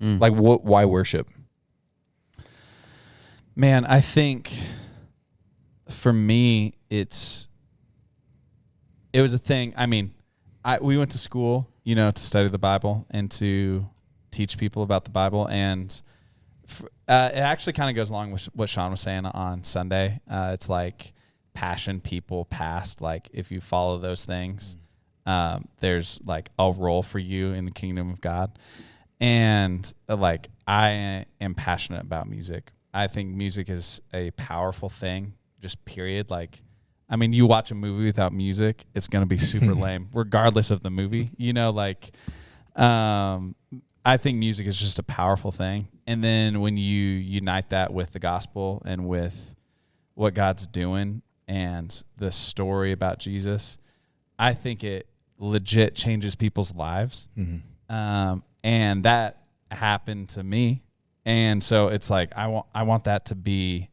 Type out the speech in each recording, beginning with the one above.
Like, why worship? Man, I think for me, it was a thing. I mean, we went to school, to study the Bible and to teach people about the Bible. And it actually kind of goes along with what Sean was saying on Sunday. It's like passion, people, past. Like, if you follow those things, there's like a role for you in the kingdom of God. And like, I am passionate about music. I think music is a powerful thing, just period. Like, I mean, you watch a movie without music, it's going to be super lame, regardless of the movie. I think music is just a powerful thing. And then when you unite that with the gospel and with what God's doing and the story about Jesus, I think it legit changes people's lives. And that happened to me. And so it's like, I want that to be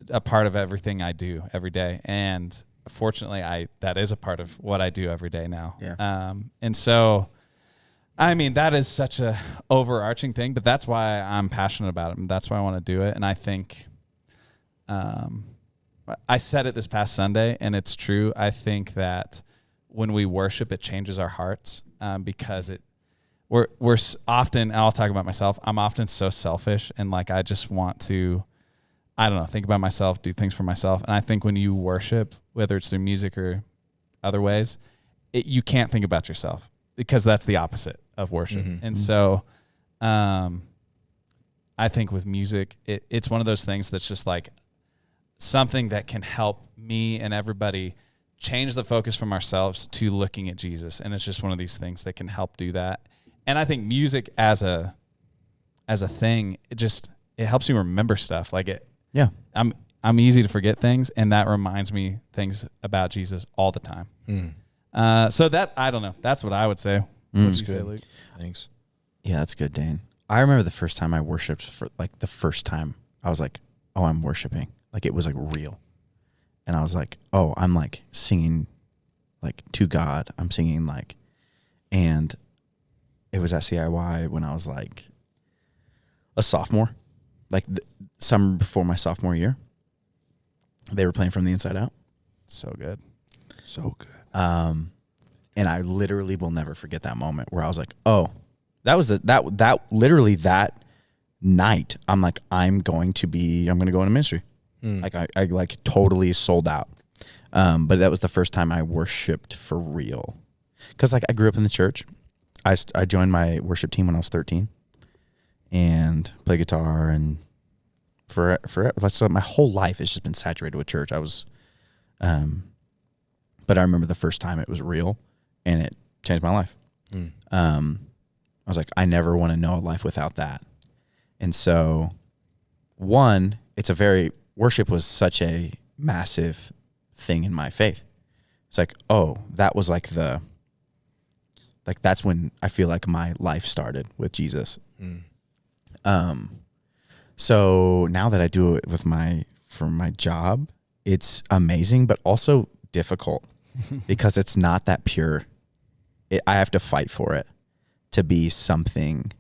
a part of everything I do every day. And fortunately, that is a part of what I do every day now. Yeah. And so, I mean, that is such a overarching thing, but that's why I'm passionate about it. And that's why I want to do it. And I think, I said it this past Sunday, and it's true. I think that when we worship, it changes our hearts, because we're often, and I'll talk about myself, I'm often so selfish, and like, I just want to, I don't know, think about myself, do things for myself. And I think when you worship, whether it's through music or other ways, you can't think about yourself, because that's the opposite of worship. And so I think with music, it's one of those things that's just like something that can help me and everybody change the focus from ourselves to looking at Jesus. And it's just one of these things that can help do that. And I think music as a thing, it helps you remember stuff. Like I'm easy to forget things, and that reminds me things about Jesus all the time. So that, I don't know. That's what I would say. What'd you say, Luke? Thanks. Yeah, that's good, Dane. I remember the first time I worshiped, for like the first time I was like, oh, I'm worshiping. Like, it was like real. And I was like, oh, I'm like singing like to God. I'm singing like, and it was at CIY when I was like a sophomore, like summer before my sophomore year. They were playing From the Inside Out. So good. So good. And I literally will never forget that moment where I was like, oh, that was that literally that night. I'm like, I'm going to go into ministry. Like I like totally sold out. But that was the first time I worshiped for real. Cause like I grew up in the church. I joined my worship team when I was 13 and played guitar, and for so my whole life has just been saturated with church. But I remember the first time it was real, and it changed my life. I was like, I never want to know a life without that. And so worship was such a massive thing in my faith. It's like, oh, that was like that's when I feel like my life started with Jesus. So now that I do it for my job, it's amazing, but also difficult because it's not that pure. I have to fight for it to be something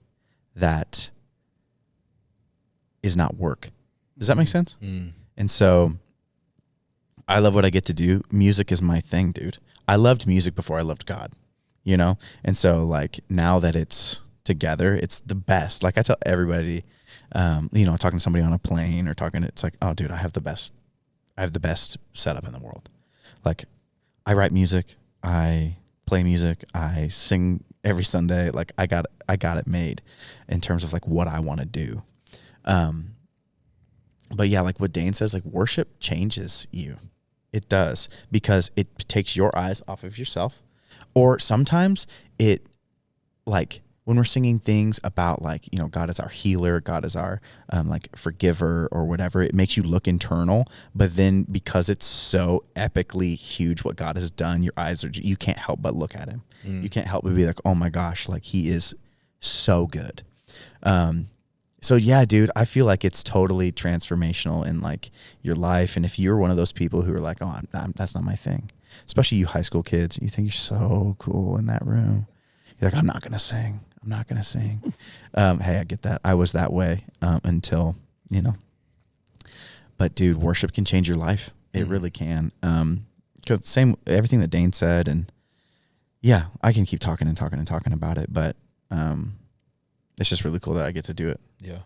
that is not work. Does that make sense? And so I love what I get to do. Music is my thing, dude. I loved music before I loved God, And so like now that it's together, it's the best. Like I tell everybody, talking to somebody on a plane or it's like, oh dude, I have the best setup in the world. Like I write music, I play music, I sing every Sunday. Like I got it made in terms of like what I want to do. But yeah, like what Dane says, like worship changes you. It does, because it takes your eyes off of yourself. Or sometimes it, like when we're singing things about like, God is our healer, God is our like forgiver or whatever, it makes you look internal. But then because it's so epically huge what God has done, your eyes you can't help but look at him. You can't help but be like, oh my gosh, like he is so good. So yeah, dude, I feel like it's totally transformational in like your life. And if you're one of those people who are like, oh, that's not my thing, especially you high school kids, you think you're so cool in that room. You're like, I'm not going to sing. I'm not going to sing. Hey, I get that. I was that way until, but dude, worship can change your life. It really can. Because everything that Dane said, and yeah, I can keep talking about it, but it's just really cool that I get to do it. Yeah.